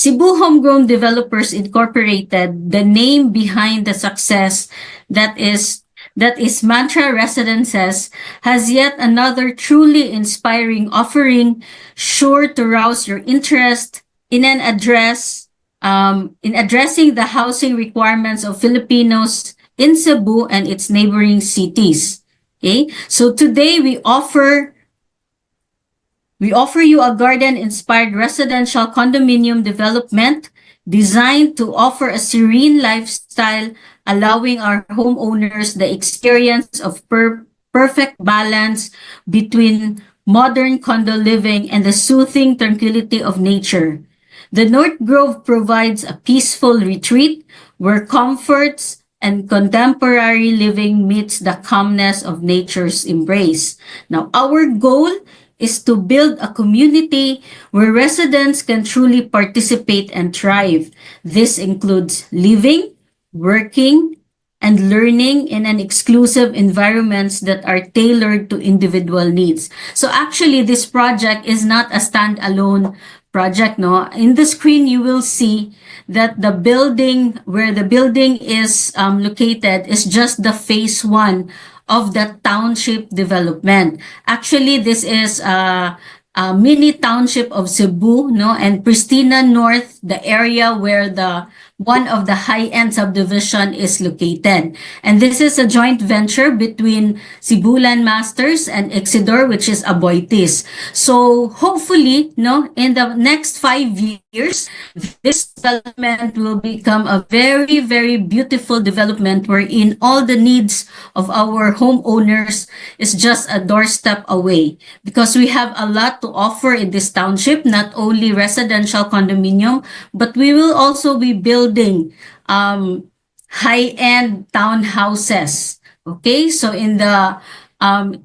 Cebu Homegrown Developers Incorporated, the name behind the success that is that is Mantra Residences, has yet another truly inspiring offering, sure to rouse your interest in an address in addressing the housing requirements of Filipinos in Cebu and its neighboring cities. Okay, so today we offer you a garden-inspired residential condominium development designed to offer a serene lifestyle, allowing our homeowners the experience of perfect balance between modern condo living and the soothing tranquility of nature. The North Grove provides a peaceful retreat where comforts and contemporary living meets the calmness of nature's embrace. Now, our goal is to build a community where residents can truly participate and thrive. This includes living, working, and learning in an exclusive environments that are tailored to individual needs. So actually, this project is not a standalone project, no? In the screen, you will see that the building, where the building is located, is just the phase one of the township development. Actually, this is a mini township of Cebu, no? And Pristina North, the area where the one of the high-end subdivision is located. And this is a joint venture between Cebulan Masters and Exidor, which is Aboitiz. So hopefully, no, in the next 5 years, this development will become a very, very beautiful development wherein all the needs of our homeowners is just a doorstep away, because we have a lot to offer in this township, not only residential condominium, but we will also be building high-end townhouses. Okay, so in the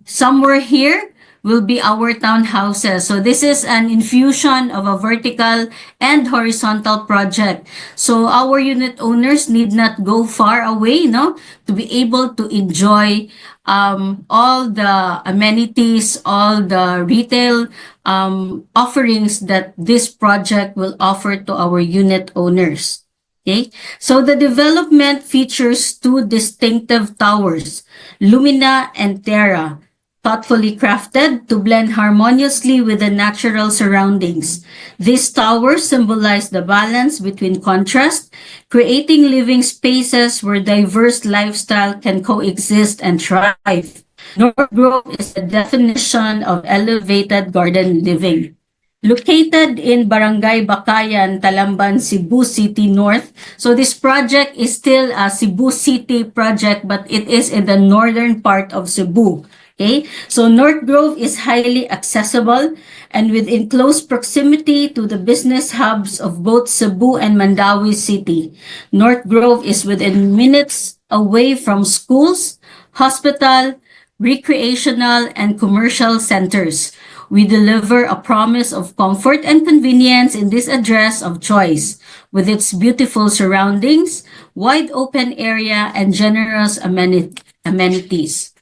somewhere here will be our townhouses. So this is an infusion of a vertical and horizontal project. So our unit owners need not go far away, no, to be able to enjoy all the amenities, all the retail offerings that this project will offer to our unit owners. Okay, so the development features two distinctive towers, Lumina and Terra, thoughtfully crafted to blend harmoniously with the natural surroundings. These towers symbolize the balance between contrast, creating living spaces where diverse lifestyle can coexist and thrive. North Grove is the definition of elevated garden living. Located in Barangay Bakayan, Talamban, Cebu City North. So this project is still a Cebu City project, but it is in the northern part of Cebu. Okay, so North Grove is highly accessible and within close proximity to the business hubs of both Cebu and Mandawi City. North Grove is within minutes away from schools, hospital, recreational, and commercial centers. We deliver a promise of comfort and convenience in this address of choice, with its beautiful surroundings, wide open area, and generous amenities.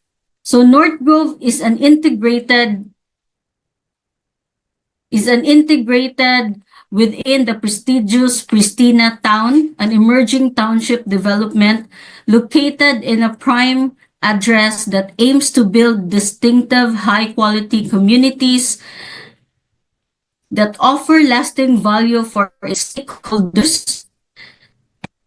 So North Grove is an integrated within the prestigious Pristina town, an emerging township development located in a prime address that aims to build distinctive, high-quality communities that offer lasting value for its stakeholders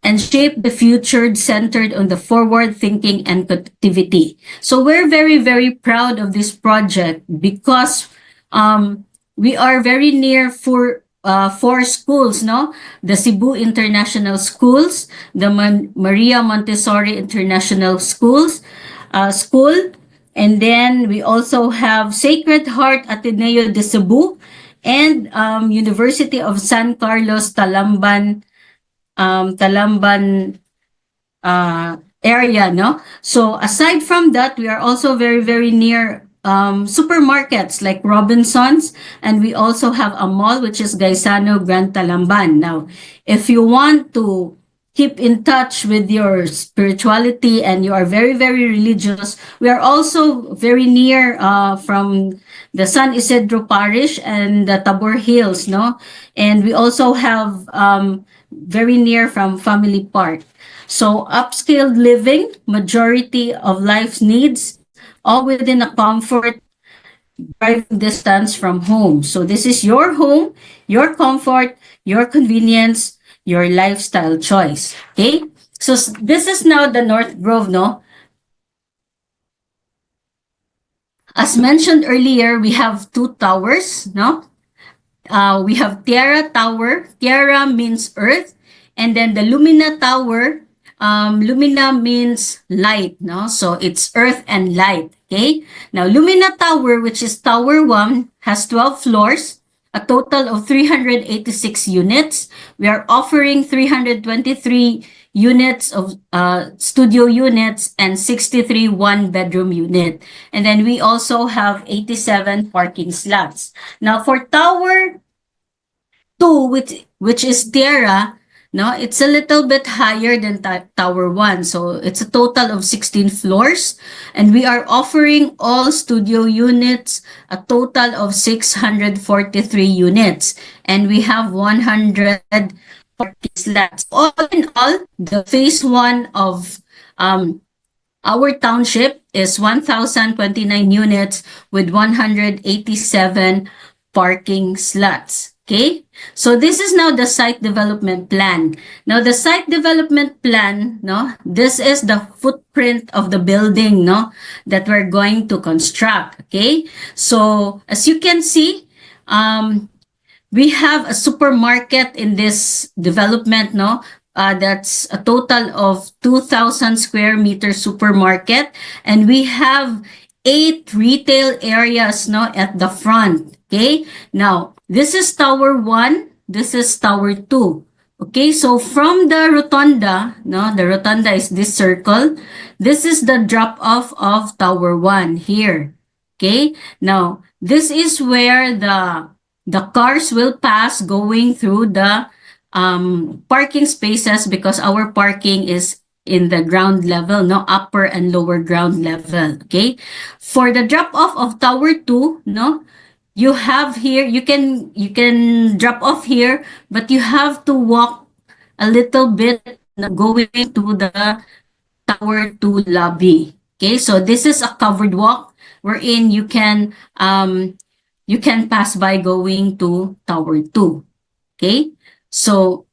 and shape the future centered on the forward thinking and connectivity. So we're very, very proud of this project because we are very near for four schools, no? The Cebu International Schools, the Maria Montessori International Schools, School, and then we also have Sacred Heart Ateneo de Cebu and University of San Carlos Talamban area, no? So aside from that, we are also very, very near supermarkets like Robinsons, and we also have a mall which is Gaisano Grand Talamban. Now, if you want to keep in touch with your spirituality and you are very, very religious, we are also very near from the San Isidro Parish and the Tabor Hills, no? And we also have very near from Family Park. So upscale living, majority of life's needs, all within a comfort driving distance from home. So this is your home, your comfort, your convenience, your lifestyle choice. Okay? So this is now the North Grove, no? As mentioned earlier, we have two towers, no? We have Tierra Tower. Tierra means earth. And then the Lumina Tower, Lumina means light, no? So it's earth and light, okay? Now, Lumina Tower, which is Tower 1, has 12 floors, a total of 386 units. We are offering 323 units of studio units and 63 one-bedroom unit. And then we also have 87 parking slots. Now, for Tower 2, which is Tierra, no, it's a little bit higher than Tower 1. So it's a total of 16 floors. And we are offering all studio units, a total of 643 units. And we have 100 parking slots. All in all, the phase 1 of our township is 1,029 units with 187 parking slots. Okay, so this is now the site development plan. Now the site development plan, no, this is the footprint of the building, no, that we're going to construct. Okay, so as you can see, we have a supermarket in this development, no? That's a total of 2,000 square meter supermarket. And we have 8 retail areas, no, at the front. Okay. Now, this is Tower 1. This is Tower 2. Okay. So from the rotunda, no, the rotunda is this circle. This is the drop off of Tower 1 here. Okay. Now, this is where the cars will pass going through the parking spaces because our parking is in the ground level, no, upper and lower ground level. Okay, for the drop off of Tower 2, no, you have here, you can drop off here, but you have to walk a little bit, no, going to the Tower 2 lobby. Okay, so this is a covered walk wherein you can pass by going to Tower 2. Okay, so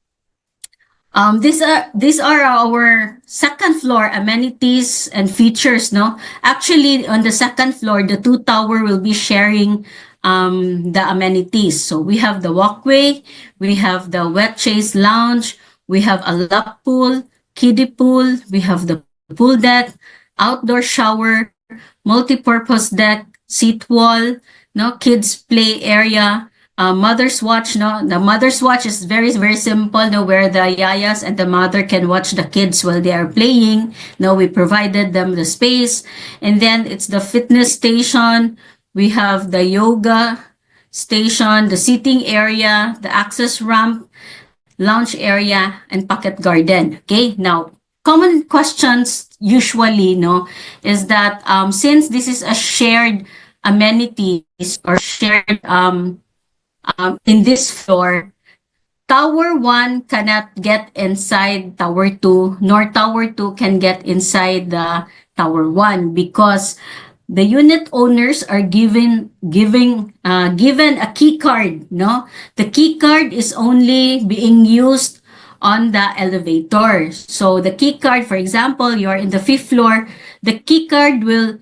these are our second floor amenities and features. No, actually, on the second floor, the two tower will be sharing the amenities. So we have the walkway, we have the wet chase lounge, we have a lap pool, kiddie pool, we have the pool deck, outdoor shower, multi-purpose deck, seat wall, no, kids play area, mother's watch. No, the mother's watch is very, very simple, no, where the yayas and the mother can watch the kids while they are playing. No, we provided them the space. And then it's the fitness station. We have the yoga station, the seating area, the access ramp, lounge area, and pocket garden. Okay, now common questions usually, no, is that since this is a shared amenities or shared in this floor, Tower 1 cannot get inside Tower 2, nor Tower 2 can get inside the Tower 1 because the unit owners are given a key card. No, the key card is only being used on the elevator. So the key card, for example, you are in the 5th floor, the key card will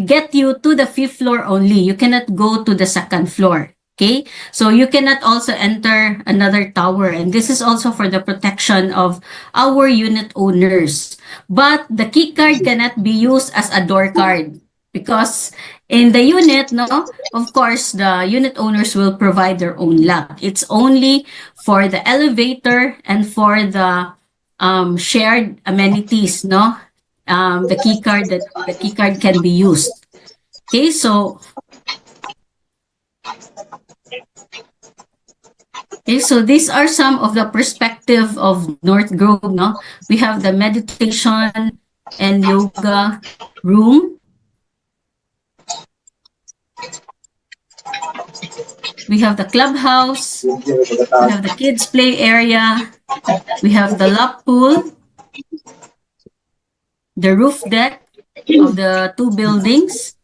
get you to the 5th floor only. You cannot go to the 2nd floor. Okay, so you cannot also enter another tower, and this is also for the protection of our unit owners. But the key card cannot be used as a door card because in the unit, no, of course, the unit owners will provide their own lock. It's only for the elevator and for the shared amenities, no, the key card can be used. Okay, so Okay, so these are some of the perspective of North Grove, no? We have the meditation and yoga room. We have the clubhouse. We have the kids play area. We have the lap pool, the roof deck of the two buildings.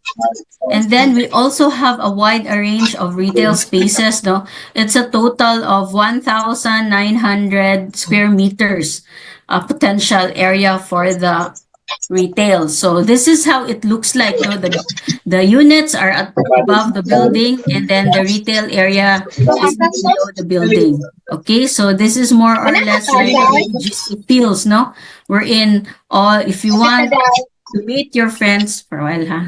And then we also have a wide range of retail spaces. No, it's a total of 1,900 square meters potential area for the retail. So this is how it looks like. No, the units are above the building, and then the retail area is below the building. Okay, so this is more or less like a BGC feels. No, we're in all. If you want to meet your friends for a while, huh?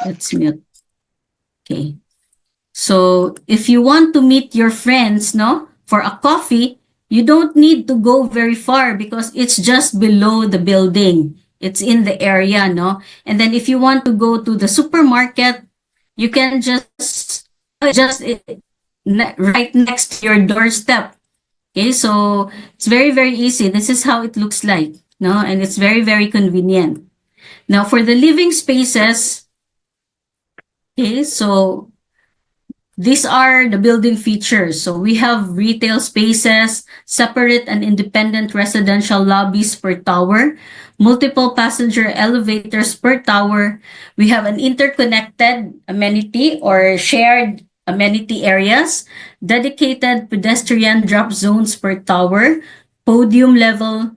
Let's mute. Okay. So if you want to meet your friends, no, for a coffee, you don't need to go very far because it's just below the building. It's in the area, no? And then if you want to go to the supermarket, you can just right next to your doorstep. Okay, so it's very, very easy. This is how it looks like, no? And it's very, very convenient. Now for the living spaces, okay, so these are the building features. So we have retail spaces, separate and independent residential lobbies per tower, multiple passenger elevators per tower. We have an interconnected amenity or shared amenity areas, dedicated pedestrian drop zones per tower, podium level,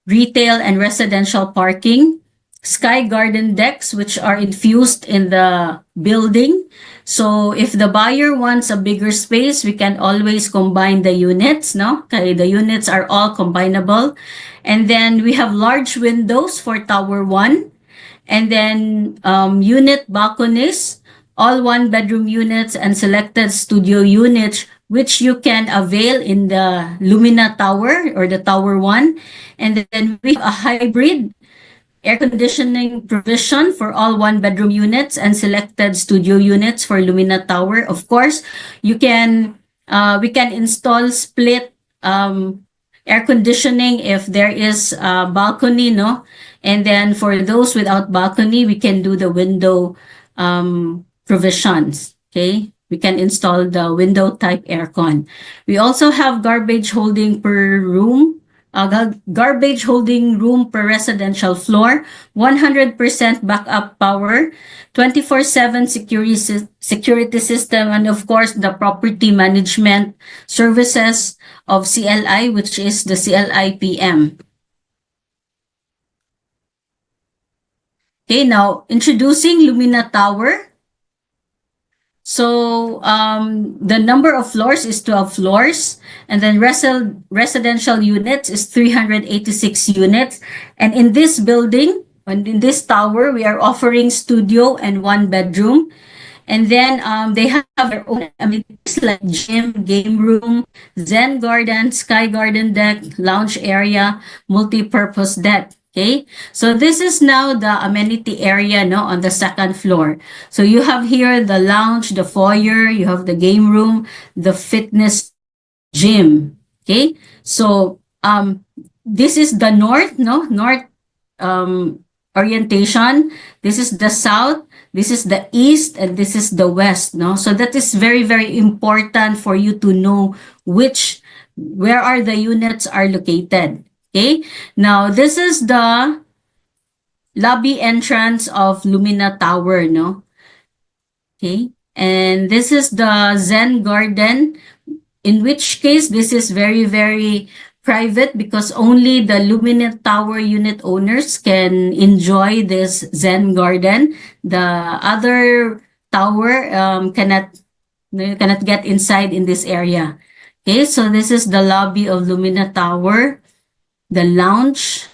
retail and residential parking, sky garden decks, which are infused in the building. So if the buyer wants a bigger space, we can always combine the units, no? Okay, the units are all combinable. And then we have large windows for Tower 1. And then unit balconies, all one bedroom units and selected studio units, which you can avail in the Lumina Tower or the Tower 1. And then we have a hybrid air conditioning provision for all one bedroom units and selected studio units for Lumina Tower. Of course, you can we can install split air conditioning if there is a balcony, no? And then for those without balcony, we can do the window provisions. Okay, we can install the window type aircon. We also have garbage holding per room. Garbage holding room per residential floor, 100% backup power, 24/7 security system, and of course the property management services of CLI, which is the CLI PM. Okay, now introducing Lumina Tower. So the number of floors is 12 floors, and then residential units is 386 units. And in this building, and in this tower, we are offering studio and one bedroom. And then they have their own amenities like gym, game room, Zen garden, sky garden deck, lounge area, multi-purpose deck. Okay, so this is now the amenity area, no, on the second floor. So you have here the lounge, the foyer, you have the game room, the fitness gym. Okay, so this is the north, no, north orientation. This is the south, this is the east, and this is the west, no? So that is very, very important for you to know where are the units are located. Okay, now this is the lobby entrance of Lumina Tower, no? Okay, and this is the Zen garden, in which case this is very, very private because only the Lumina Tower unit owners can enjoy this Zen garden. The other tower cannot get inside in this area. Okay, so this is the lobby of Lumina Tower, the lounge,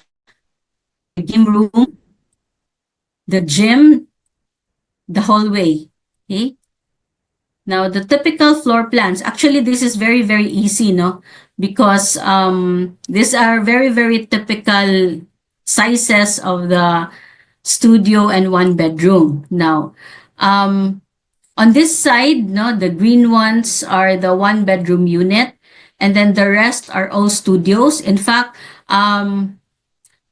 the game room, the gym, the hallway. Okay. Now, the typical floor plans, actually, this is very, very easy, no? Because these are very, very typical sizes of the studio and one bedroom. Now, on On this side, no, the green ones are the one-bedroom unit, and then the rest are all studios. In fact,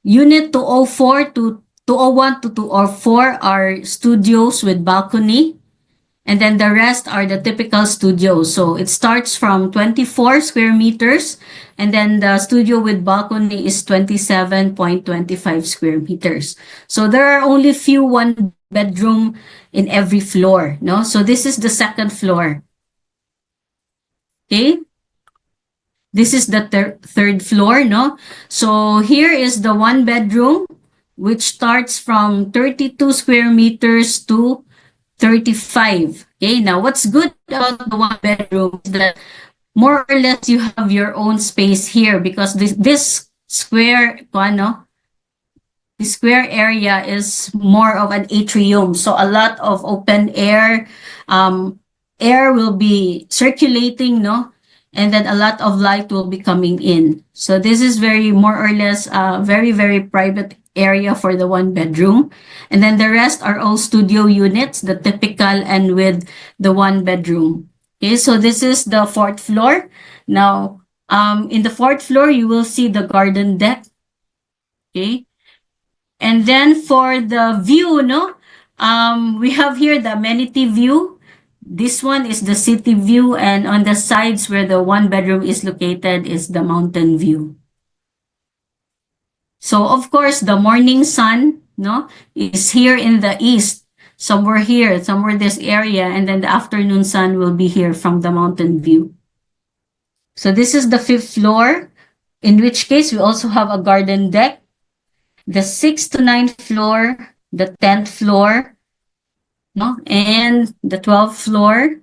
Unit 204 to 201 to 204 are studios with balcony. And then the rest are the typical studios. So it starts from 24 square meters. And then the studio with balcony is 27.25 square meters. So there are only few one bedroom in every floor. No? So this is the second floor. Okay. This is the third floor, no? So here is the one bedroom, which starts from 32 square meters to 35. Okay, now what's good about the one bedroom is that more or less you have your own space here because this square, the square area is more of an atrium. So a lot of open air, air will be circulating, no? And then a lot of light will be coming in. So this is very more or less very, very private area for the one bedroom. And then the rest are all studio units, the typical and with the one bedroom. Okay, so this is the fourth floor. Now, in the fourth floor, you will see the garden deck. Okay. And then for the view, no, we have here the amenity view. This one is the city view, and on the sides where the one bedroom is located is the mountain view. So of course, the morning sun, no, is here in the east, somewhere here, somewhere this area, and then the afternoon sun will be here from the mountain view. So this is the fifth floor, in which case we also have a garden deck. The 6th to 9th floor, the 10th floor, no, and the 12th floor.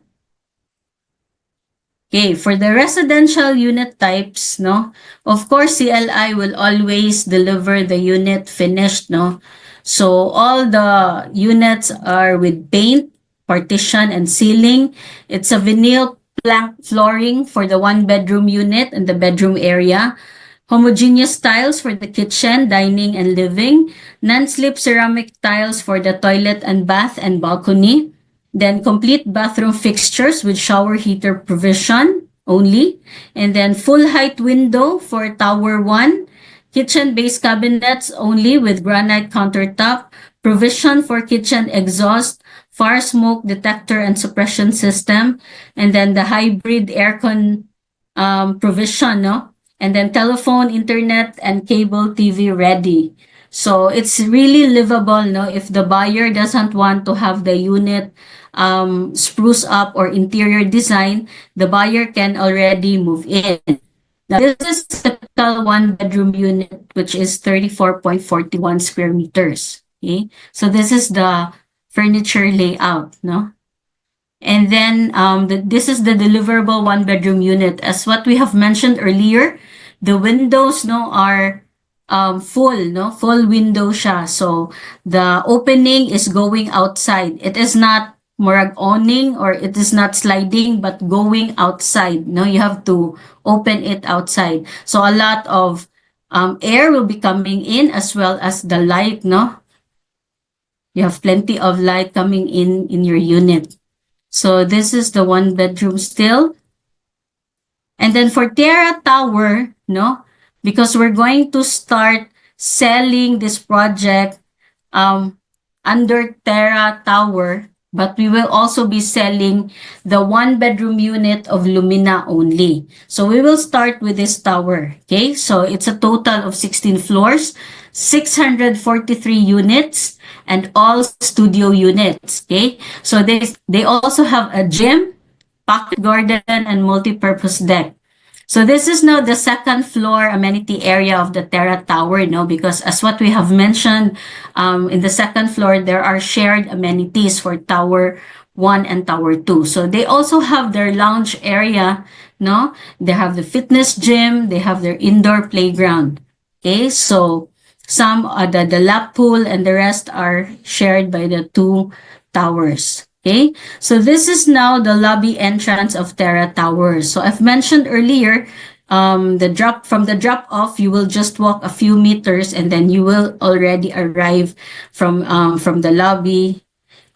Okay, for the residential unit types, no, of course, CLI will always deliver the unit finished, no. So all the units are with paint, partition, and ceiling. It's a vinyl plank flooring for the one bedroom unit and the bedroom area. Homogeneous tiles for the kitchen, dining, and living. Non-slip ceramic tiles for the toilet and bath and balcony. Then complete bathroom fixtures with shower heater provision only. And then full height window for tower 1. Kitchen base cabinets only with granite countertop. Provision for kitchen exhaust, fire smoke detector and suppression system. And then the hybrid aircon provision, no? And then telephone, internet, and cable TV ready. So it's really livable, no? If the buyer doesn't want to have the unit spruce up or interior design, the buyer can already move in. Now, this is a typical one-bedroom unit, which is 34.41 square meters. Okay, so this is the furniture layout, no? And then this is the deliverable one-bedroom unit. As what we have mentioned earlier, the windows, no, are full, no, full window siya. So the opening is going outside. It is not murag awning or it is not sliding, but going outside. No, you have to open it outside. So a lot of air will be coming in as well as the light, no? You have plenty of light coming in your unit. So this is the one bedroom still. And then for Terra Tower, no, because we're going to start selling this project under Terra Tower, but we will also be selling the one bedroom unit of Lumina only. So we will start with this tower. Okay, so it's a total of 16 floors, 643 units, and all studio units. Okay, so they also have a gym, pocket garden, and multi-purpose deck. So this is now the second floor amenity area of the Terra Tower, no? Because as what we have mentioned, in the second floor, there are shared amenities for Tower 1 and Tower 2. So they also have their lounge area, no? They have the fitness gym, they have their indoor playground. Okay, so some the lap pool and the rest are shared by the two towers. Okay, so this is now the lobby entrance of Terra Tower. So I've mentioned earlier, from the drop off, you will just walk a few meters and then you will already arrive from the lobby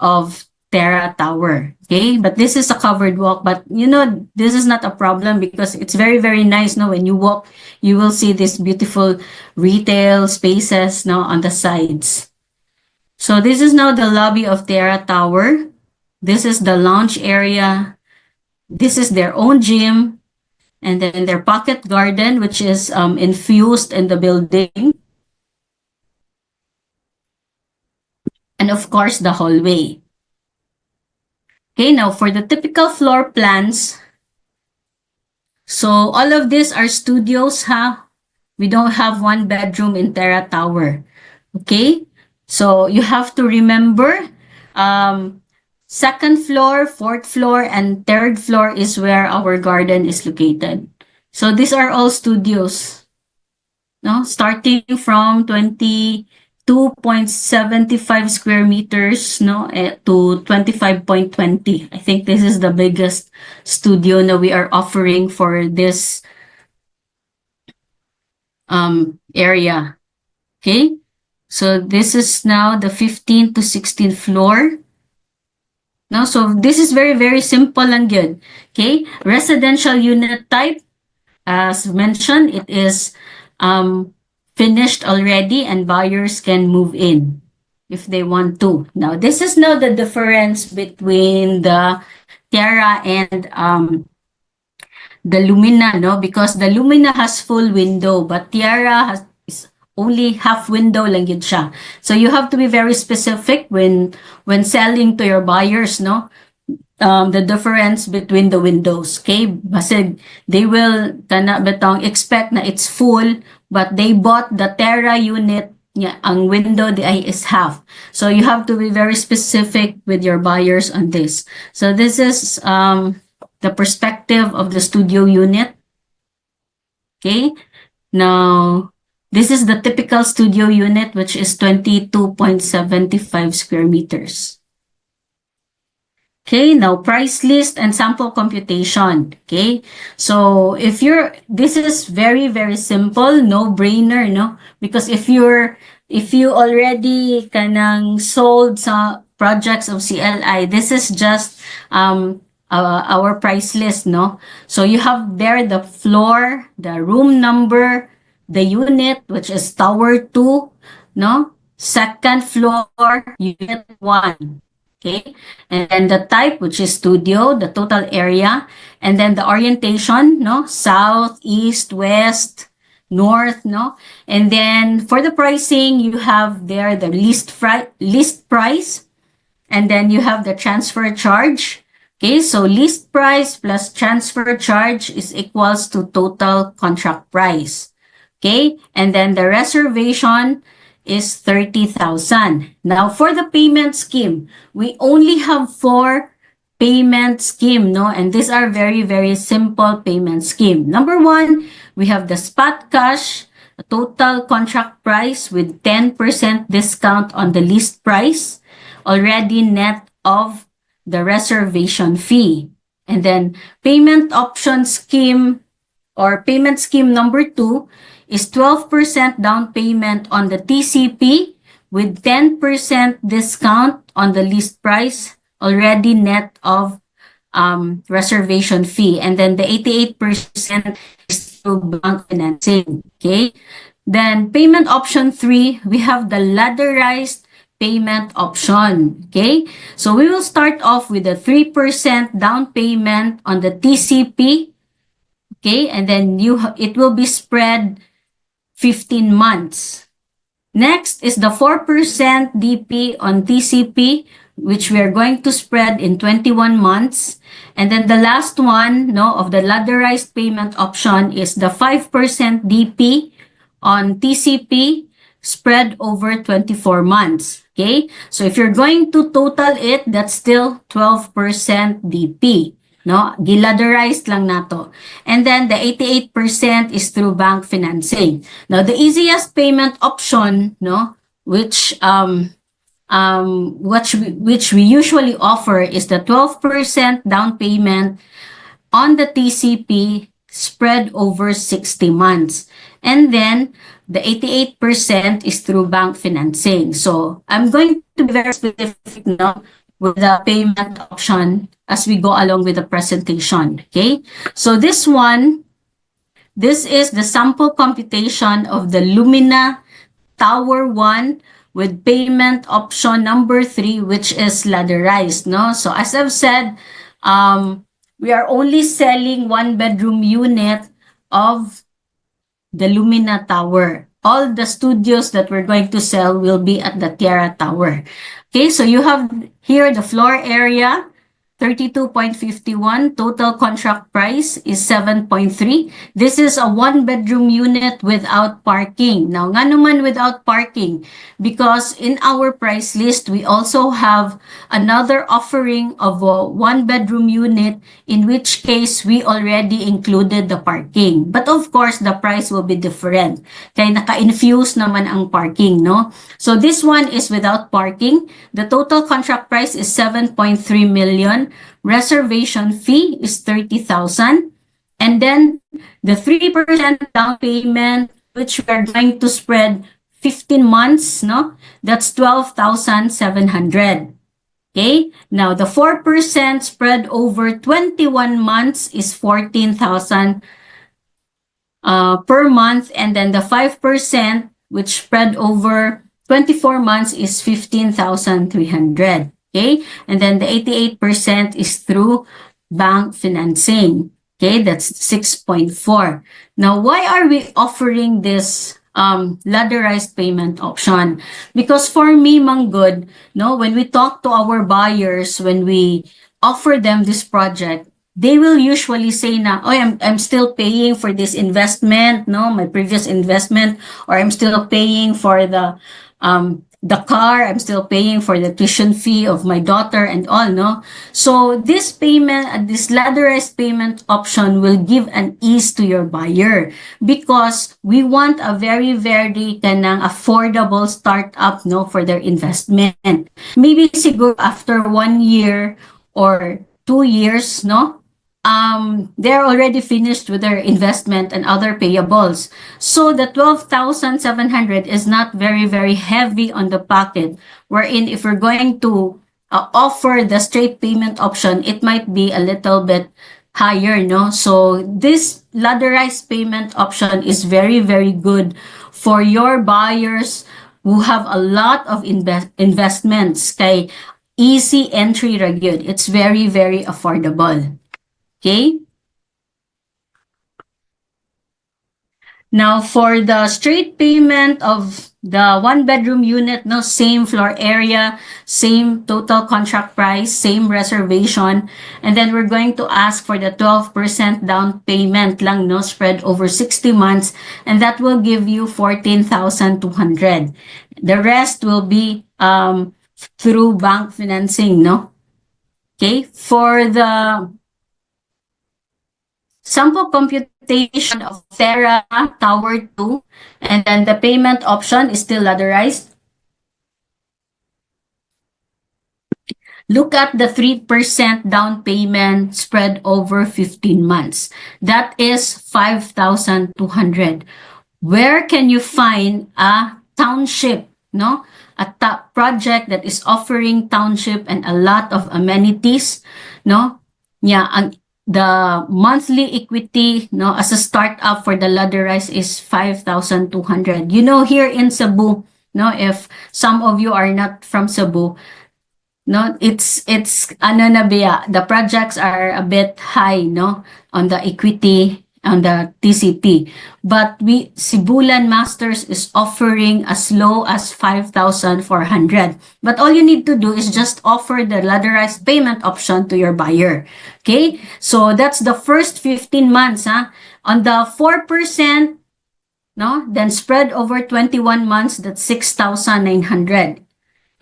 of Terra Tower. Okay, but this is a covered walk, but you know, this is not a problem because it's very, very nice. No, when you walk, you will see these beautiful retail spaces now on the sides. So this is now the lobby of Terra Tower. This is the lounge area. This is their own gym. And then their pocket garden, which is infused in the building. And of course, the hallway. Okay, now for the typical floor plans. So all of these are studios, ha? We don't have one bedroom in Terra Tower. Okay? So you have to remember, second floor, fourth floor, and third floor is where our garden is located. So these are all studios. No, starting from 22.75 square meters, no, to 25.20. I think this is the biggest studio that we are offering for this area. Okay, so this is now the 15th to 16th floor. No, so this is very, very simple and good. Okay, residential unit type, as mentioned, it is finished already and buyers can move in if they want to. Now, this is now the difference between the Terra and the Lumina, no? Because the Lumina has full window, but Terra has is only half window lang yun siya. So you have to be very specific when selling to your buyers, no? The difference between the windows. Okay? Basig, they will kana betong expect na it's full, but they bought the Terra unit, yeah, ang window ay is half. So you have to be very specific with your buyers on this. So this is the perspective of the studio unit. Okay? Now, this is the typical studio unit, which is 22.75 square meters. Okay, now price list and sample computation. Okay, so if you're, this is very, very simple, no brainer, no? Because if you already kanang sold sa projects of CLI, this is just our price list, no? So you have there the floor, the room number, the unit, which is tower 2, no? Second floor, unit 1. Okay, and then the type, which is studio, the total area, and then the orientation, no, south, east, west, north, no, and then for the pricing, you have there the list price, and then you have the transfer charge. Okay, so list price plus transfer charge is equals to total contract price. Okay, and then the reservation is 30,000. Now, for the payment scheme, we only have 4 payment scheme, no? And these are very, very simple payment scheme. Number 1, we have the spot cash, total contract price with 10% discount on the list price, already net of the reservation fee. And then payment option scheme or payment scheme number 2 is 12% down payment on the TCP with 10% discount on the list price, already net of reservation fee. And then the 88% is through bank financing. Okay. Then payment option 3, we have the ladderized payment option. Okay. So we will start off with the 3% down payment on the TCP. Okay. And then it will be spread 15 months. Next is the 4% DP on TCP, which we are going to spread in 21 months. And then the last one, no, of the ladderized payment option is the 5% DP on TCP spread over 24 months. Okay? So if you're going to total it, that's still 12% DP. No, giladerized lang nato. And then the 88% is through bank financing. Now the easiest payment option, no, which we usually offer is the 12% down payment on the TCP spread over 60 months. And then the 88% is through bank financing. So I'm going to be very specific now with the payment option as we go along with the presentation. Okay, so this is the sample computation of the Lumina Tower 1 with payment option number 3, which is ladderized. No? So as I've said, we are only selling one bedroom unit of the Lumina Tower. All the studios that we're going to sell will be at the Tierra Tower. Okay, so you have here the floor area, 32.51. Total contract price is 7.3. This is a one-bedroom unit without parking. Now, nga naman without parking? Because in our price list, we also have another offering of a one-bedroom unit, in which case we already included the parking. But of course, the price will be different. Kaya naka-infuse naman ang parking, no? So this one is without parking. The total contract price is 7.3 million. Reservation fee is 30,000. And then the 3% down payment, which we are going to spread 15 months, no? That's 12,700. Okay, now the 4% spread over 21 months is 14,000 per month, and then the 5%, which spread over 24 months, is 15,300. Okay, and then the 88% is through bank financing. Okay, that's 6.4. Now, why are we offering this ladderized payment option? Because for me, Manggod, no, when we talk to our buyers, when we offer them this project, they will usually say na, oh, I'm still paying for this investment, no, my previous investment, or I'm still paying for the car, I'm still paying for the tuition fee of my daughter and all, no? So this payment, this ladderized payment option will give an ease to your buyer, because we want a very, very kanang affordable startup, no, for their investment. Maybe siguro after 1 year or 2 years, no, they're already finished with their investment and other payables. So the 12,700 is not very, very heavy on the pocket, wherein if we're going to offer the straight payment option, it might be a little bit higher, no? So this ladderized payment option is very, very good for your buyers who have a lot of investments. Kay easy entry ra gyud. It's very, very affordable. Okay. Now, for the straight payment of the one-bedroom unit, no, same floor area, same total contract price, same reservation, and then we're going to ask for the 12% down payment lang, no, spread over 60 months, and that will give you 14,200. The rest will be through bank financing, no? Okay, for the sample computation of Terra Tower 2, and then the payment option is still ladderized. Look at the 3% down payment spread over 15 months. That is 5,200. Where can you find a township, no? A project that is offering township and a lot of amenities, no? Yeah, the monthly equity, no, as a startup for the ladderized is 5,200. You know, here in Cebu, no, if some of you are not from Cebu, no, it's ano na biya, the projects are a bit high, no, on the equity, on the TCP. But Cebulan Masters is offering as low as 5,400. But all you need to do is just offer the ladderized payment option to your buyer. Okay? So that's the first 15 months, huh? On the 4%, no, then spread over 21 months, that's 6,900.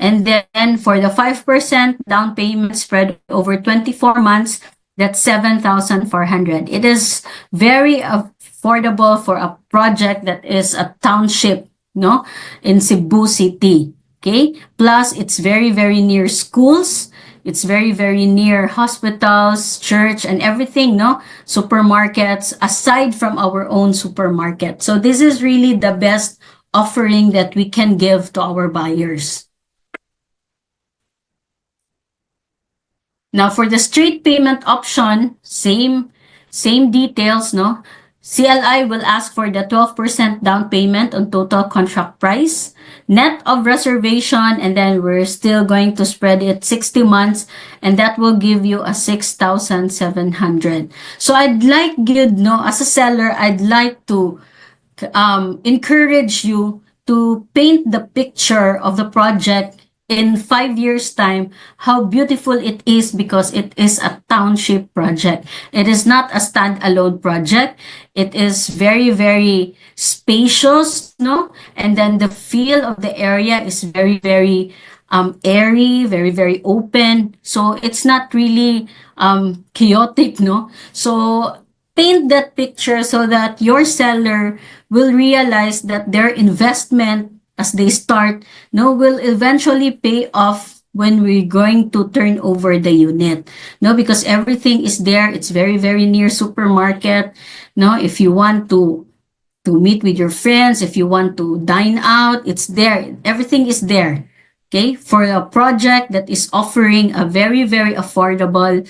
And then for the 5% down payment spread over 24 months, that's 7,400. It is very affordable for a project that is a township, no, in Cebu City. Okay, plus it's very, very near schools. It's very, very near hospitals, church, and everything, no, supermarkets, aside from our own supermarket. So this is really the best offering that we can give to our buyers. Now for the straight payment option, same details, no? CLI will ask for the 12% down payment on total contract price, net of reservation, and then we're still going to spread it 60 months, and that will give you a 6,700. So I'd like you, no, as a seller, I'd like to encourage you to paint the picture of the project in 5 years time, how beautiful it is, because it is a township project. It is not a standalone project. It is very, very spacious, no? And then the feel of the area is very, very airy, very, very open. So it's not really chaotic, no? So paint that picture so that your seller will realize that their investment as they start, no, will eventually pay off when we're going to turn over the unit. No, because everything is there. It's very, very near supermarket. No, if you want to meet with your friends, if you want to dine out, it's there. Everything is there. Okay, for a project that is offering a very, very affordable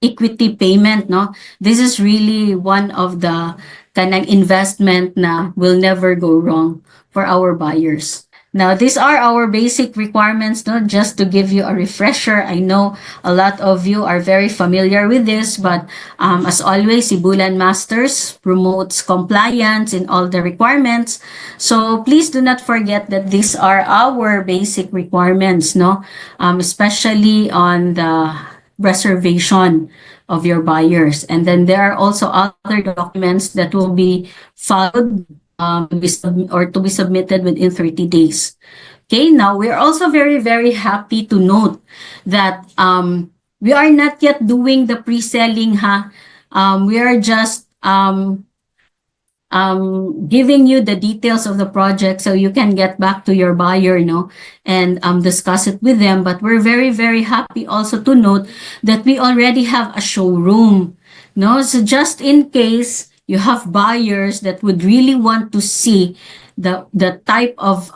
equity payment, no? This is really one of the kanang investment na will never go wrong for our buyers. Now, these are our basic requirements, no? Just to give you a refresher. I know a lot of you are very familiar with this, but as always, Sibulan Masters promotes compliance in all the requirements. So please do not forget that these are our basic requirements, no? Especially on the reservation of your buyers. And then there are also other documents that will be filed to be submitted within 30 days. Okay, now we're also very, very happy to note that we are not yet doing the pre-selling, ha. We are just giving you the details of the project so you can get back to your buyer, no, and discuss it with them. But we're very, very happy also to note that we already have a showroom, no. So just in case you have buyers that would really want to see the type of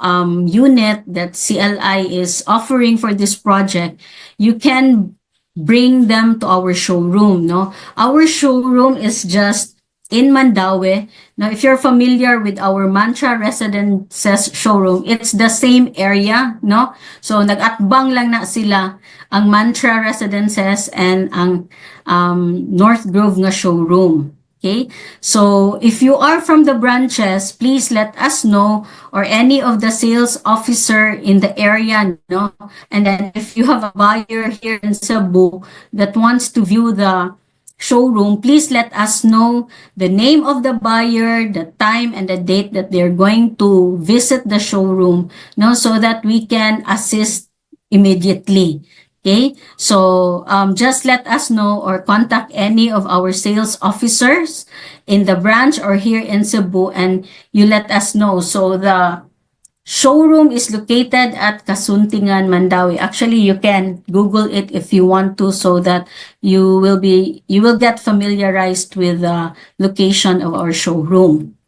unit that CLI is offering for this project, you can bring them to our showroom, no. Our showroom is just in Mandaue. Now, if you're familiar with our Mantra Residences showroom, it's the same area, no? So, nag-atbang lang na sila ang Mantra Residences and ang North Grove nga showroom. Okay? So, if you are from the branches, please let us know, or any of the sales officer in the area, no? And then if you have a buyer here in Cebu that wants to view the showroom, please let us know the name of the buyer, the time, and the date that they're going to visit the showroom, no, so that we can assist immediately. Okay, so just let us know or contact any of our sales officers in the branch or here in Cebu, and you let us know. So the showroom is located at Kasuntingan, Mandaue. Actually, you can Google it if you want to, so that you will get familiarized with the location of our showroom.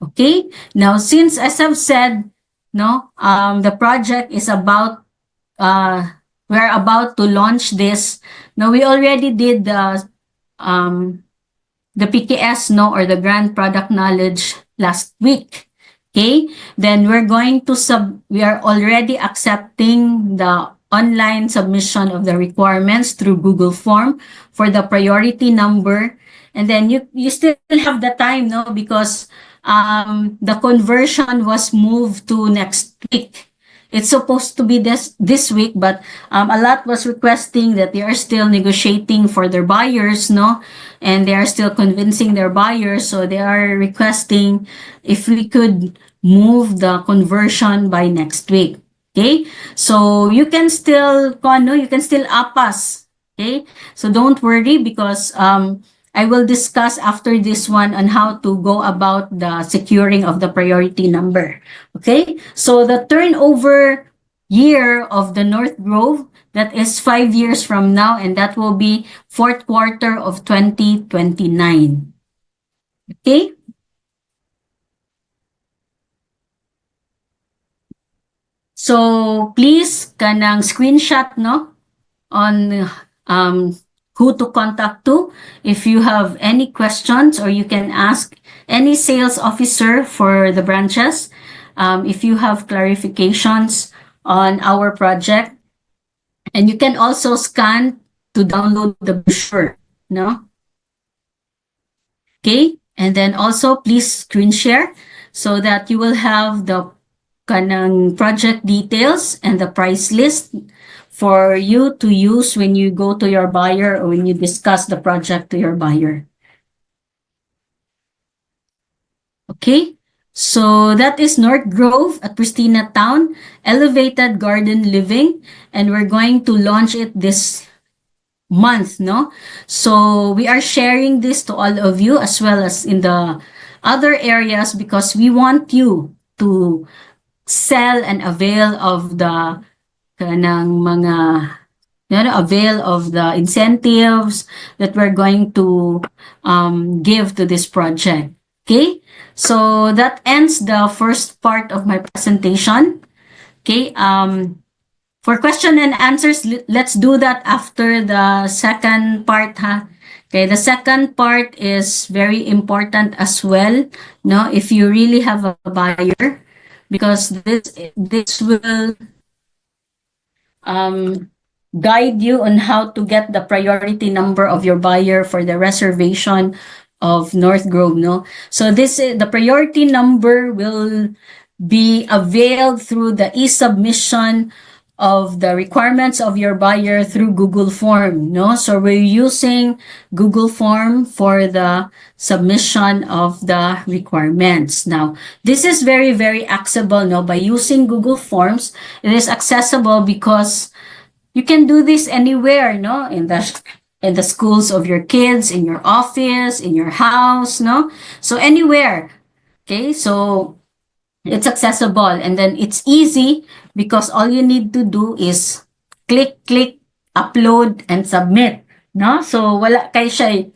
Okay? Now, since as I've said, no, the project is about we're about to launch this. Now, we already did the PKS, no, or the Grand Product Knowledge last week. Okay, then we are already accepting the online submission of the requirements through Google Form for the priority number. And then you still have the time, no, because the conversion was moved to next week. It's supposed to be this week, but a lot was requesting that they are still negotiating for their buyers, no, and they are still convincing their buyers. So they are requesting if we could move the conversion by next week. Okay, so you can still up us. Okay, so don't worry, because I will discuss after this one on how to go about the securing of the priority number. Okay, so the turnover year of the North Grove, that is 5 years from now, and that will be fourth quarter of 2029. Okay? So please kanang screenshot, no? on who to contact to if you have any questions, or you can ask any sales officer for the branches if you have clarifications on our project. And you can also scan to download the brochure, no? Okay, and then also please screen share so that you will have the kanang project details and the price list for you to use when you go to your buyer or when you discuss the project to your buyer. Okay, so that is North Grove at Pristina Town, Elevated Garden Living, and we're going to launch it this month, no? So we are sharing this to all of you as well as in the other areas because we want you to sell and avail of the kanang mga avail of the incentives that we're going to give to this project. Okay, so that ends the first part of my presentation. Okay, for question and answers, let's do that after the second part, ha? Okay, the second part is very important as well, no? If you really have a buyer, because this will guide you on how to get the priority number of your buyer for the reservation of North Grove, no? So this the priority number will be availed through the e-submission of the requirements of your buyer through Google Form, no? So we're using Google Form for the submission of the requirements. Now, this is very, very accessible, no? By using Google Forms, it is accessible because you can do this anywhere, no? In the schools of your kids, in your office, in your house, no? So anywhere. Okay, so it's accessible and then it's easy because all you need to do is click, upload, and submit, no? So wala kay siya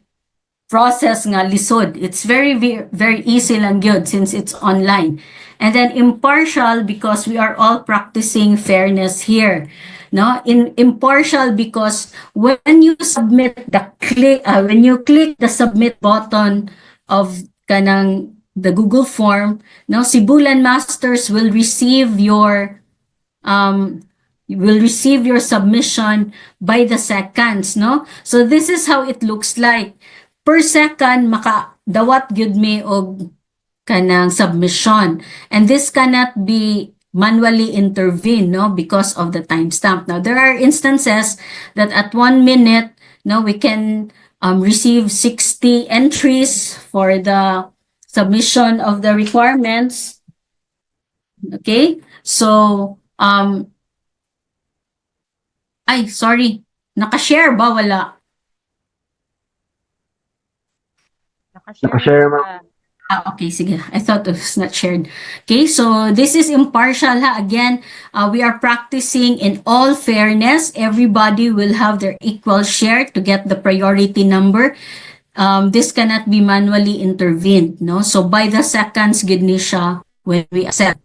process nga lisod. It's very, very, very easy lang yun since it's online. And then impartial because we are all practicing fairness here. No, in impartial because when you submit when you click the submit button of kanang the Google form, no, si Bulan Masters will receive your submission by the seconds, no? So this is how it looks like. Per second maka dawat gyud mi og kanang submission, and this cannot be manually intervene, no, because of the timestamp. Now there are instances that at 1 minute, no, we can receive 60 entries for the submission of the requirements. Okay, so ay sorry, nakashare ba? Wala. Nakashare ma'am. Okay, sige. I thought it was not shared. Okay, so this is impartial, ha. Again, we are practicing in all fairness. Everybody will have their equal share to get the priority number. This cannot be manually intervened, no? So by the seconds, gid ni siya when we accept.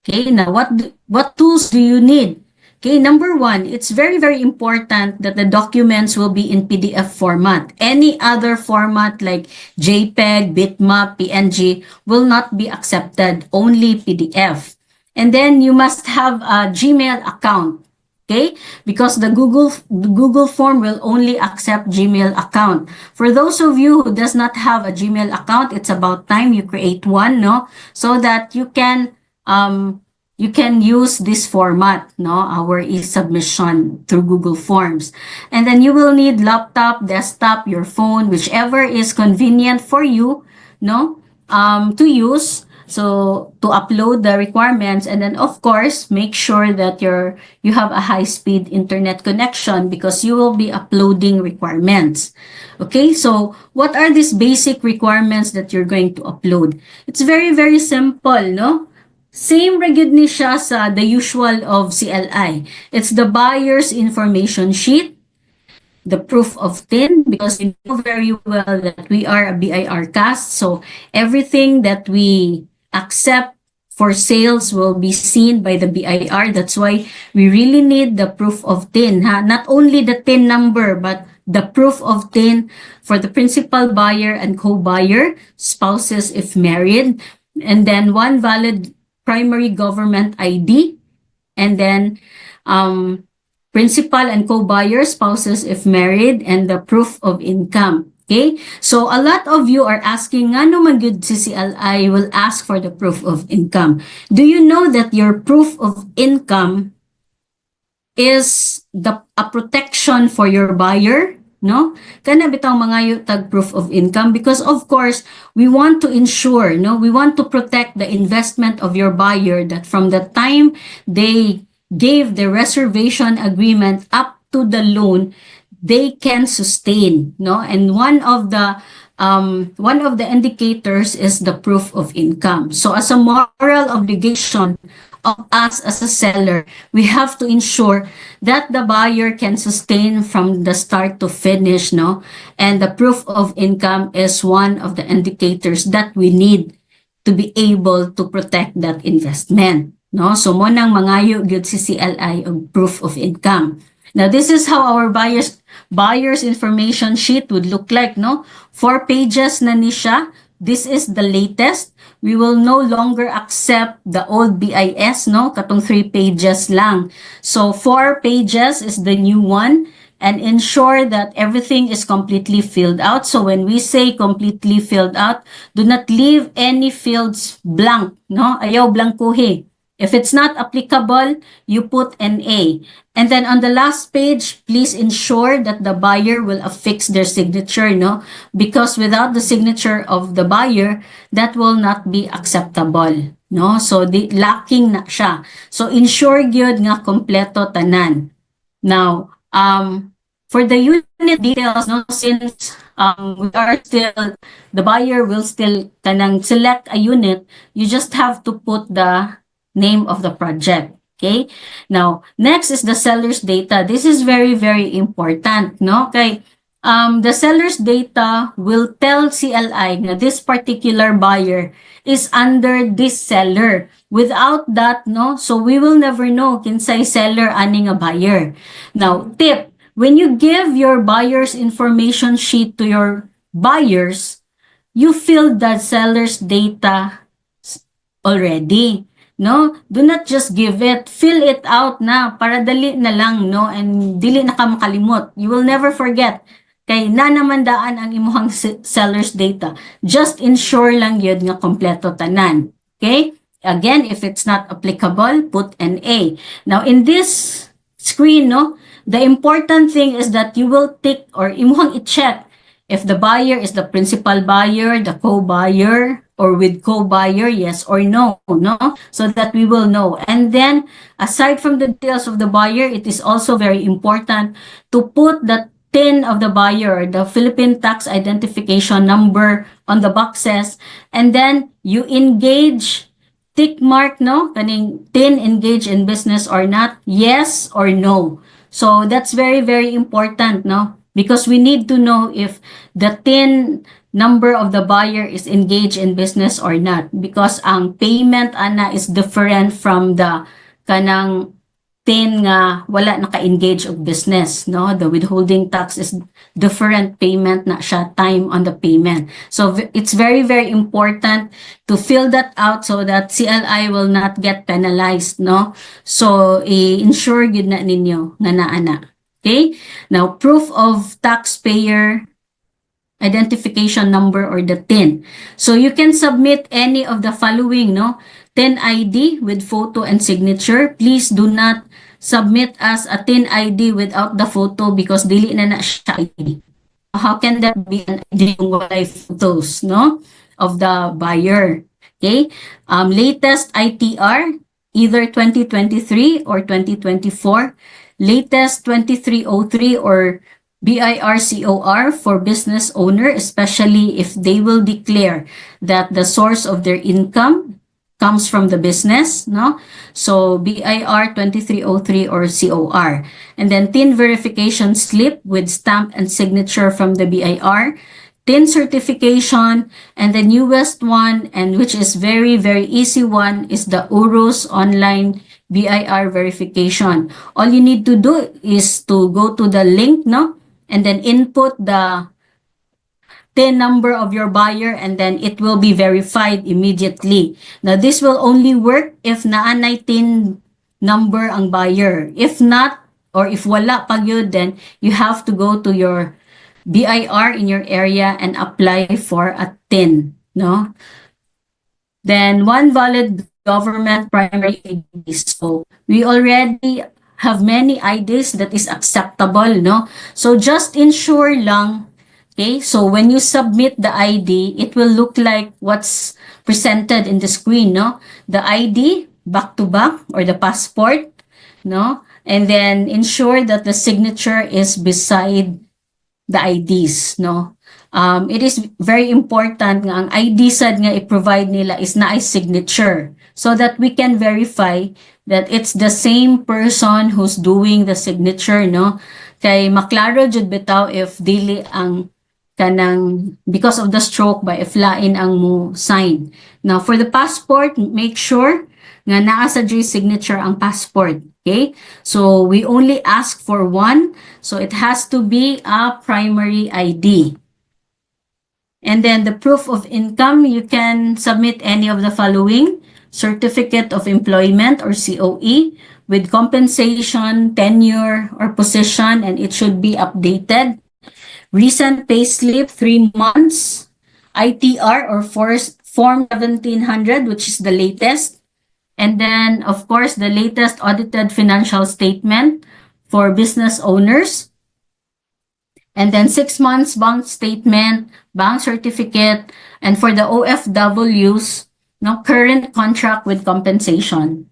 Okay, now what tools do you need? Okay, number one, it's very, very important that the documents will be in PDF format. Any other format like JPEG, bitmap, PNG will not be accepted, only PDF. And then you must have a Gmail account, okay? Because the Google form will only accept Gmail account. For those of you who does not have a Gmail account, it's about time you create one, no? So that you can use this format, no, our e-submission through Google Forms. And then you will need laptop, desktop, your phone, whichever is convenient for you, no, to use. So to upload the requirements, and then of course, make sure that you have a high-speed internet connection because you will be uploading requirements. Okay, so what are these basic requirements that you're going to upload? It's very, very simple, no? Same regard ni siya sa the usual of CLI. It's the buyer's information sheet, the proof of TIN, because you know very well that we are a BIR cast. So everything that we accept for sales will be seen by the BIR. That's why we really need the proof of TIN. Ha? Not only the TIN number, but the proof of TIN for the principal buyer and co-buyer, spouses if married, and then one valid primary government ID, and then principal and co-buyer, spouses if married, and the proof of income. Okay? So a lot of you are asking, nga naman good CCLI will ask for the proof of income. Do you know that your proof of income is a protection for your buyer? No? Kana bitang mga yu tag proof of income, because of course, we want to ensure, no? We want to protect the investment of your buyer, that from the time they gave the reservation agreement up to the loan, they can sustain, no? And one of the indicators is the proof of income. So as a moral obligation of us as a seller, we have to ensure that the buyer can sustain from the start to finish, no? And the proof of income is one of the indicators that we need to be able to protect that investment, no? So mo nang mangayo gyud si CLI og proof of income. Now this is how our buyer's information sheet would look like, no? 4 pages na ni siya. This is the latest. We will no longer accept the old BIS, no? Katong 3 pages lang. So 4 pages is the new one, and ensure that everything is completely filled out. So when we say completely filled out, do not leave any fields blank, no? Ayaw blankuhi. If it's not applicable, you put an A. And then on the last page, please ensure that the buyer will affix their signature, no? Because without the signature of the buyer, that will not be acceptable, no? So lacking na siya. So ensure gyud nga kompleto tanan. Now, for the unit details, no, since we are still, the buyer will still tanang select a unit, you just have to put the name of the project. Okay? Now, next is the seller's data. This is very, very important, no? Okay. The seller's data will tell CLI na this particular buyer is under this seller. Without that, no, so we will never know kinsay seller ani nga buyer. Now, tip, when you give your buyer's information sheet to your buyers, you fill the seller's data already. No, do not just give it, fill it out na para dali na lang, no, and dili na ka makalimot. You will never forget. Kay na naman daan ang imuhang seller's data. Just ensure lang yun nga kompleto tanan. Okay? Again, if it's not applicable, put an A. Now, in this screen, no, the important thing is that you will tick or imuhang i-check if the buyer is the principal buyer, the co-buyer, or with co-buyer, yes or no, no? So that we will know. And then, aside from the details of the buyer, it is also very important to put the TIN of the buyer, the Philippine Tax Identification Number on the boxes, and then you engage, tick mark, no? Kaning TIN engage in business or not, yes or no. So that's very, very important, no? Because we need to know if the TIN number of the buyer is engaged in business or not, because ang payment ana is different from the kanang TIN nga wala naka-engage of business, no? The withholding tax is different payment na siya, time on the payment. So it's very, very important to fill that out so that CLI will not get penalized, no? So i-ensure yun na ninyo nga naana. Okay? Now, proof of taxpayer identification number or the TIN. So you can submit any of the following, no? TIN ID with photo and signature. Please do not submit as a TIN ID without the photo because dili na siya ID. How can that be an ID kung wala photos, no? Of the buyer. Okay? Latest ITR, either 2023 or 2024. Latest 2303 or BIR-COR for business owner, especially if they will declare that the source of their income comes from the business, no? So BIR 2303 or COR. And then TIN verification slip with stamp and signature from the BIR. TIN certification, and the newest one, and which is very, very easy one, is the URUS online BIR verification. All you need to do is to go to the link, no? And then input the TIN number of your buyer, and then it will be verified immediately. Now, this will only work if naanay TIN number ang buyer. If not, or if wala pa yun, then you have to go to your BIR in your area and apply for a TIN, no? Then one valid government primary ID. So we already have many IDs that is acceptable, no? So just ensure lang, okay? So when you submit the ID, it will look like what's presented in the screen, no? The ID back to back, or the passport, no? And then ensure that the signature is beside the IDs, no? It is very important nga ang ID sad nga i-provide nila is na ay signature, so that we can verify that it's the same person who's doing the signature, no? Kay maklaro jud bitaw if dili ang kanang because of the stroke ba if lain ang mo sign. Now for the passport, make sure nga naa sa signature ang passport. Okay? So we only ask for one. So it has to be a primary ID. And then the proof of income, you can submit any of the following: certificate of employment or COE with compensation, tenure, or position, and it should be updated. Recent payslip, 3 months. ITR or Form 1700, which is the latest. And then, of course, the latest audited financial statement for business owners. And then 6 months bank statement, bank certificate, and for the OFWs, no, current contract with compensation.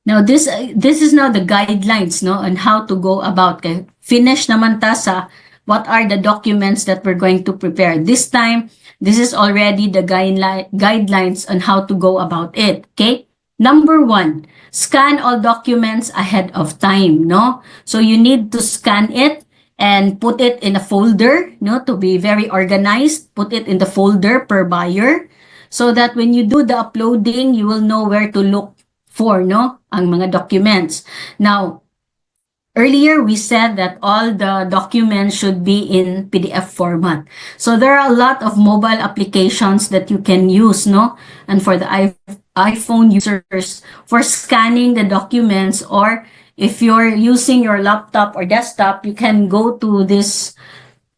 Now, this is now the guidelines, no, on how to go about. Kay finish naman ta sa what are the documents that we're going to prepare. This time, this is already the guidelines on how to go about it, okay? Number 1, scan all documents ahead of time, no? So you need to scan it and put it in a folder, no, to be very organized. Put it in the folder per buyer so that when you do the uploading, you will know where to look for, no, ang mga documents. Now, earlier, we said that all the documents should be in PDF format. So there are a lot of mobile applications that you can use, no? And for the iPhone users, for scanning the documents, or if you're using your laptop or desktop, you can go to this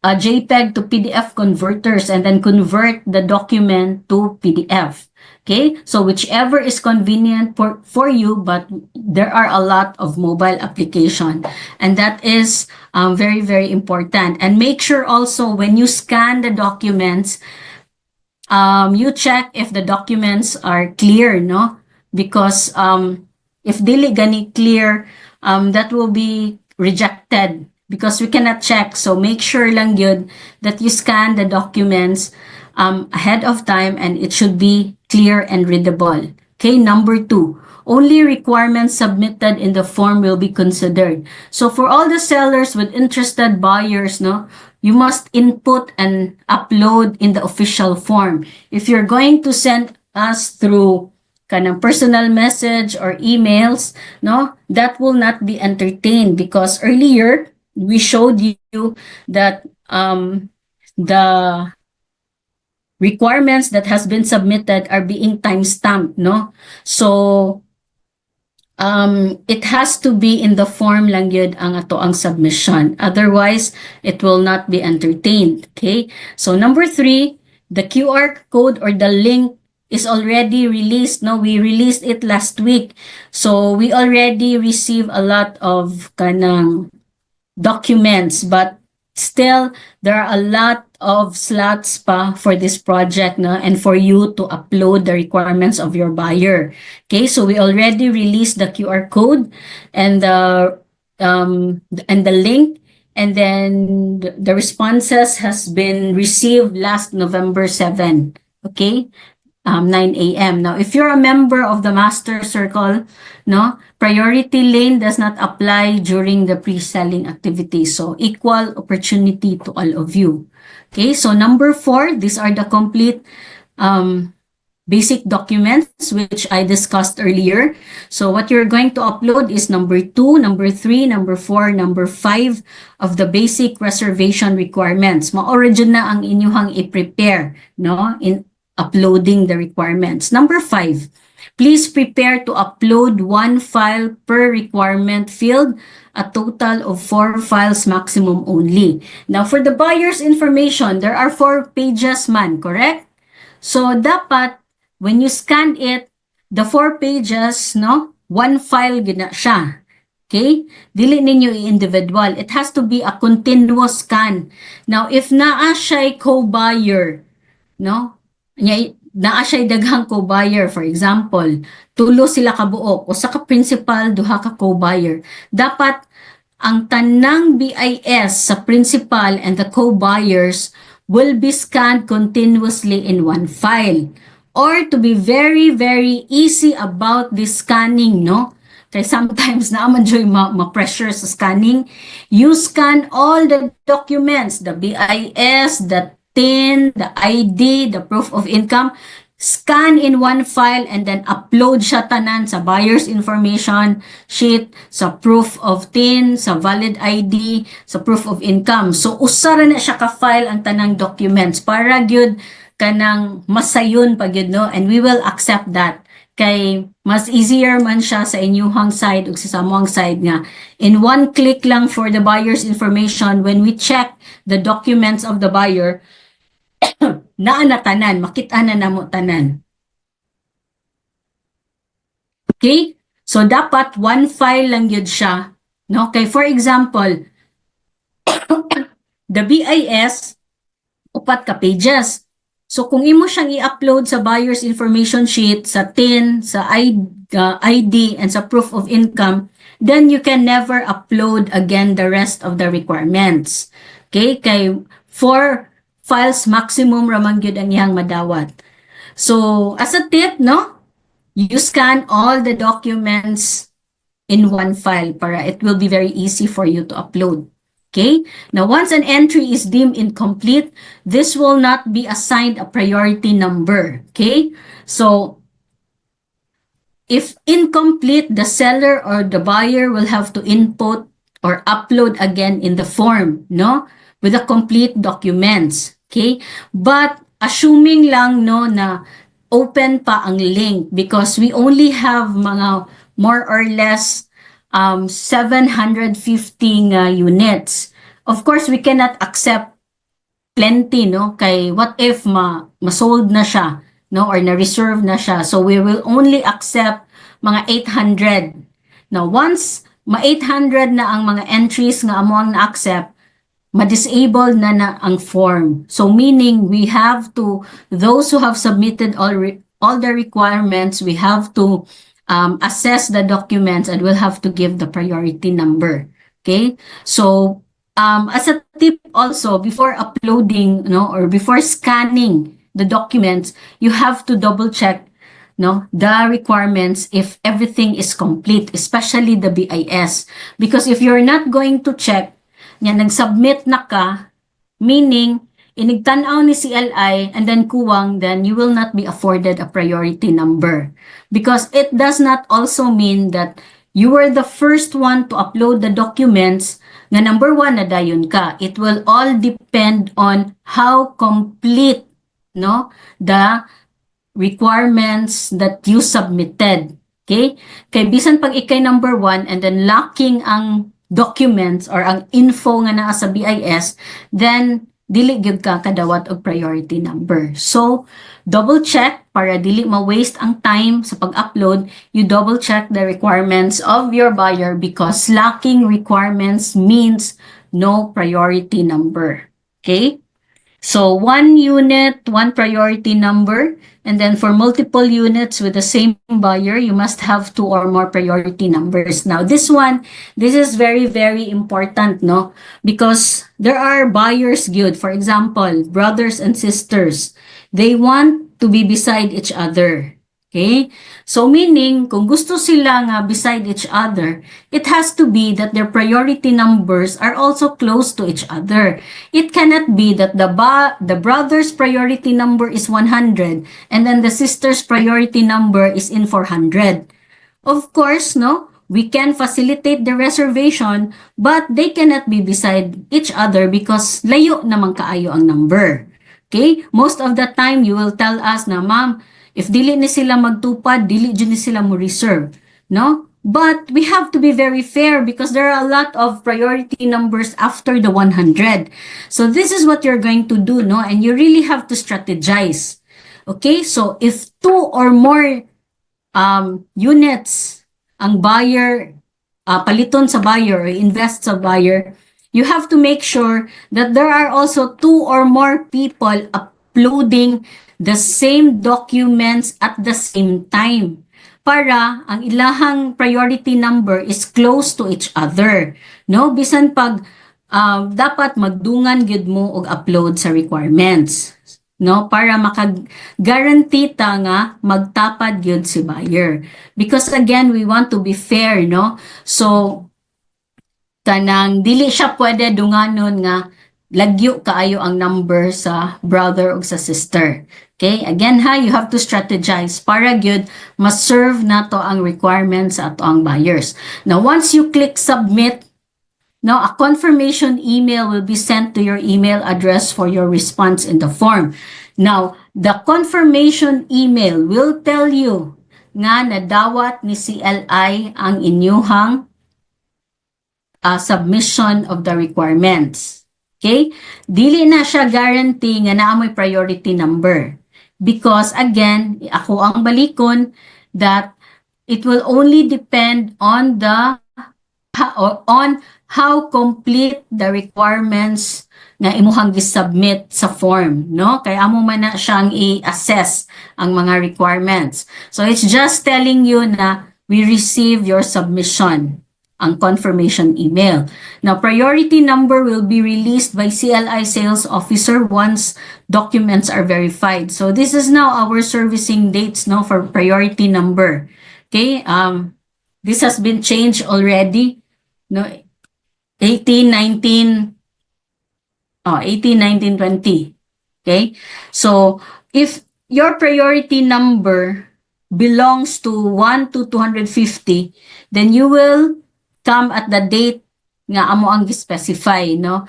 JPEG to PDF converters and then convert the document to PDF. Okay, so whichever is convenient for you, but there are a lot of mobile application, and that is very, very important. And make sure also when you scan the documents, you check if the documents are clear, no? Because if dili gani clear, that will be rejected because we cannot check. So make sure lang yun that you scan the documents ahead of time, and it should be clear and readable. Okay, number 2, only requirements submitted in the form will be considered. So for all the sellers with interested buyers, no, you must input and upload in the official form. If you're going to send us through kanang personal message or emails, no, that will not be entertained because earlier we showed you that the requirements that has been submitted are being time-stamped, no? So, it has to be in the form lang yun ang ato ang submission. Otherwise, it will not be entertained, okay? So, number 3, the QR code or the link is already released, no? We released it last week. So, we already received a lot of kanang documents, but still, there are a lot of slots pa for this project, no? And for you to upload the requirements of your buyer. Okay, so we already released the QR code and the link, and then the responses has been received last November 7. Okay, 9 a.m. Now, if you're a member of the master circle, no, priority lane does not apply during the pre-selling activity. So, equal opportunity to all of you. Okay, so number 4, these are the complete basic documents which I discussed earlier. So what you're going to upload is number 2, number 3, number 4, number 5 of the basic reservation requirements. Ma-origin na ang inyuhang i-prepare, no, in uploading the requirements. Number 5, please prepare to upload 1 file per requirement field, a total of 4 files maximum only. Now, for the buyer's information, there are 4 pages man, correct? So, dapat, when you scan it, the 4 pages, no, 1 file gina siya. Okay? Dili ninyo i-individual. It has to be a continuous scan. Now, if naa siya'y co-buyer, no, naa siya'y daghang co-buyer, for example, tulo sila kabuok, o sa ka-principal, duha ka co-buyer, dapat ang tanang BIS sa principal and the co-buyers will be scanned continuously in one file. Or to be very, very easy about this scanning, no? Kaya sometimes naaman dyo'y ma-pressure sa scanning. You scan all the documents, the BIS, the TIN, the ID, the proof of income, scan in one file and then upload siya tanan sa buyer's information sheet, sa proof of TIN, sa valid ID, sa proof of income. So, usara na siya ka-file ang tanang documents para gyud kanang masayon pag yun, no? And we will accept that. Kay mas easier man siya sa inyuhang side o sa samuang side nga. In one click lang for the buyer's information, when we check the documents of the buyer, naa na tanan, makita na namo tanan. Okay? So, dapat one file lang yun siya. No? Kay for example, the BIS, 4 ka pages. So, kung imo siyang i-upload sa buyer's information sheet, sa TIN, sa ID, and sa proof of income, then you can never upload again the rest of the requirements. Okay? Kay 4 files maximum ramang gyud ang iyang madawat. So, as a tip, no? You scan all the documents in one file para it will be very easy for you to upload. Okay? Now, once an entry is deemed incomplete, this will not be assigned a priority number. Okay? So, if incomplete, the seller or the buyer will have to input or upload again in the form, no? With the complete documents. Okay? But, assuming lang, no, na open pa ang link because we only have mga more or less 750 units. Of course, we cannot accept plenty, no? Kay what if ma-sold na siya, no? Or na-reserve na siya. So, we will only accept mga 800. Now, once ma-800 na ang mga entries nga amo ang na-accept, ma-disable na ang form. So, meaning we have to, those who have submitted all the requirements, we have to assess the documents and we'll have to give the priority number. Okay? So, as a tip also, before uploading, no, or before scanning the documents, you have to double check, no, the requirements if everything is complete, especially the BIS. Because if you're not going to check, nag-submit na ka, meaning, inigtanaw ni CLI and then kuwang, then you will not be afforded a priority number. Because it does not also mean that you were the first one to upload the documents nga number 1 na dayon ka. It will all depend on how complete, no, the requirements that you submitted. Okay? Kay bisan pag ikay number 1 and then lacking ang documents or ang info nga naa sa BIS, then dili gyud ka kadawat og priority number. So, double check para dili ma-waste ang time sa pag-upload. You double check the requirements of your buyer because lacking requirements means no priority number. Okay? So, 1 unit, 1 priority number, and then for multiple units with the same buyer, you must have 2 or more priority numbers. Now, this is very, very important, no? Because there are buyers good. For example, brothers and sisters. They want to be beside each other. Okay? So meaning, kung gusto sila nga beside each other, it has to be that their priority numbers are also close to each other. It cannot be that the brother's priority number is 100 and then the sister's priority number is in 400. Of course, no, we can facilitate the reservation, but they cannot be beside each other because layo naman kaayo ang number. Okay? Most of the time, you will tell us na, ma'am, if dili ni sila magtupad, dili dyan ni sila mo reserve. No? But we have to be very fair because there are a lot of priority numbers after the 100. So this is what you're going to do, no? And you really have to strategize. Okay? So if 2 or more units ang buyer, paliton sa buyer or invest sa buyer, you have to make sure that there are also 2 or more people uploading the same documents at the same time para ang ilahang priority number is close to each other. No? Bisan pag dapat magdungan gyud mo og upload sa requirements. No, para makag-guarantee ta nga magtapad gyud si buyer, because again we want to be fair, no? So kanang dili siya pwede dunganon nga lagyo kaayo ang number sa brother o sa sister. Okay, again ha, you have to strategize para gyud ma-serve nato ang requirements sa ato ang buyers. Now once you click submit, now, a confirmation email will be sent to your email address for your response in the form. Now, the confirmation email will tell you nga nadawat ni CLI ang inyuhang submission of the requirements. Okay? Dili na siya guarantee nga naamoy priority number. Because again, ako ang balikon that it will only depend on the how complete the requirements nga imuhang gi-submit sa form, no? Kaya amo man na siyang i-assess ang mga requirements. So it's just telling you na we receive your submission, ang confirmation email. Now, priority number will be released by CLI sales officer once documents are verified. So this is now our servicing dates, no, for priority number. Okay, this has been changed already. No, 18, 19, 20. Okay? So, if your priority number belongs to 1 to 250, then you will come at the date nga amo ang specify, no?